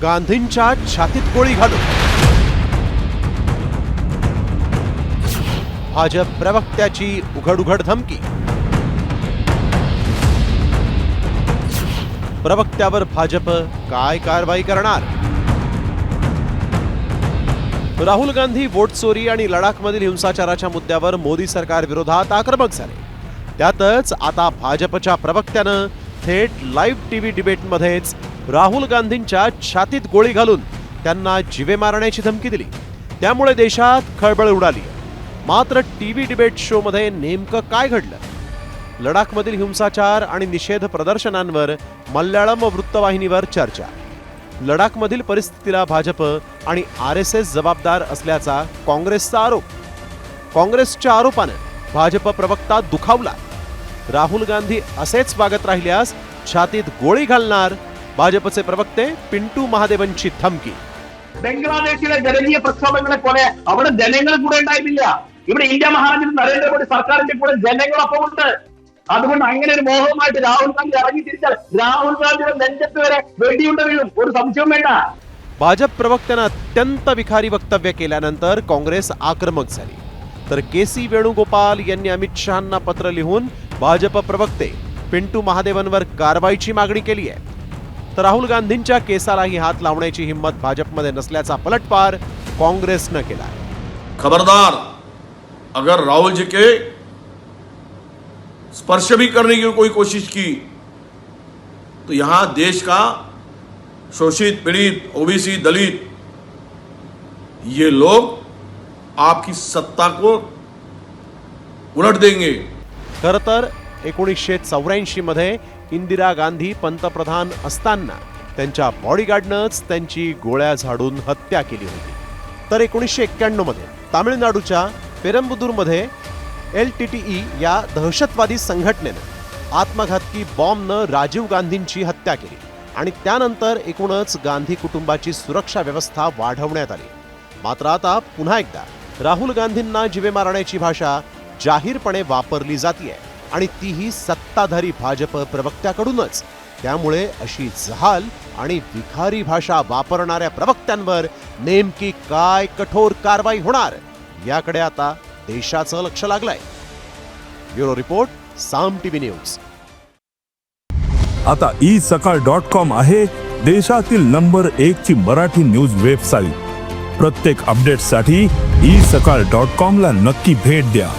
गांधींच्या छातीत गोळी घालून भाजप प्रवक्त्याची उघड धमकी। प्रवक्त्यावर भाजप काय कारवाई करणार? राहुल गांधी वोट चोरी आणि लडाखमधील हिंसाचाराच्या मुद्द्यावर मोदी सरकार विरोधात आक्रमक झाले। त्यातच आता भाजपच्या प्रवक्त्यानं थेट लाईव्ह टीव्ही डिबेटमध्येच राहुल गांधींच्या छातीत गोळी घालून त्यांना जीवे मारण्याची धमकी दिली। त्यामुळे देशात खळबळ उडाली। मात्र टीव्ही डिबेट शो मध्ये नेमकं काय घडलं? लडाखमधील हिंसाचार आणि निषेध प्रदर्शनांवर मल्याळम वृत्तवाहिनीवर चर्चा। लडाखमधील परिस्थितीला भाजप आणि आरएसएस जबाबदार असल्याचा काँग्रेसचा आरोप। काँग्रेसच्या आरोपानं भाजप प्रवक्ता दुखावला। राहुल गांधी असेच वागत राहिल्यास छातीत गोळी घालणार, भाजपचे प्रवक्ते पिंटू महादेवनची धमकी। ബംഗ്ലാദേശിലെ ജനകീയ പ്രക്ഷോഭങ്ങളെ പോലെ അവിടെ ജനങ്ങൾ കൂടെ ഉണ്ടായിട്ടില്ല। ഇവിടെ ഇന്ത്യ മഹാരാജ്യത്ത് നരേന്ദ്രമോദി സർക്കാരിന്റെ കൂടെ ജനങ്ങളൊപ്പം ഉണ്ട്। അതുകൊണ്ട് അങ്ങനെ ഒരു മോഹവുമായിട്ട് രാഹുൽ ഗാന്ധി ഇറങ്ങി തിരിച്ചാൽ രാഹുൽ ഗാന്ധിയുടെ നെഞ്ചത്ത് വരെ വെടിയുണ്ട വീഴും, ഒരു സംശയവും വേണ്ട। भाजप प्रवक्त्यानं अत्यंत विखारी वक्तव्य केल्यानंतर काँग्रेस आक्रमक झाली। तर केसी वेणुगोपाल यांनी अमित शहांना पत्र लिहून भाजप प्रवक्ते पिंटू महादेवनवर कारवाईची मागणी केली आहे। तर राहुल गांधींच्या केसालाही हात लावण्याची हिम्मत भाजपमध्ये नसल्याचा पलटवार काँग्रेसनं केला आहे। खबरदार, अगर राहुल जी के स्पर्श भी करने की कोई कोशिश की तो यहां देश का शोषित, पीड़ित, ओबीसी, दलित ये लोग आपकी सत्ता को उलट देंगे। खरं तर 1984 मध्ये इंदिरा गांधी पंतप्रधान असताना त्यांच्या बॉडीगार्डनंच त्यांची गोळ्या झाडून हत्या केली होती। तर 1991 मध्ये तामिळनाडूच्या पेरंबुदूरमध्ये LTTE या दहशतवादी संघटनेनं आत्मघातकी बॉम्बनं राजीव गांधींची हत्या केली आणि त्यानंतर एकूणच गांधी कुटुंबाची सुरक्षा व्यवस्था वाढवण्यात आली। मात्र आता पुन्हा एकदा राहुल गांधींना जीवे मारण्याची भाषा जाहीरपणे वापरली जाते आणि तीही सत्ताधारी भाजप प्रवक्त्याकडूनच। त्यामुळे अशी जहाल आणि विखारी भाषा वापरणाऱ्या प्रवक्त्यांवर नेमकी काय कठोर कारवाई होणार याकडे आता देशाचं लक्ष लागलंय। ब्युरो रिपोर्ट, साम टीव्ही न्यूज। आता isakal.com आहे देशातील नंबर 1 ची मराठी न्यूज वेबसाईट। प्रत्येक अपडेटसाठी isakal.com ला नक्की भेट द्या।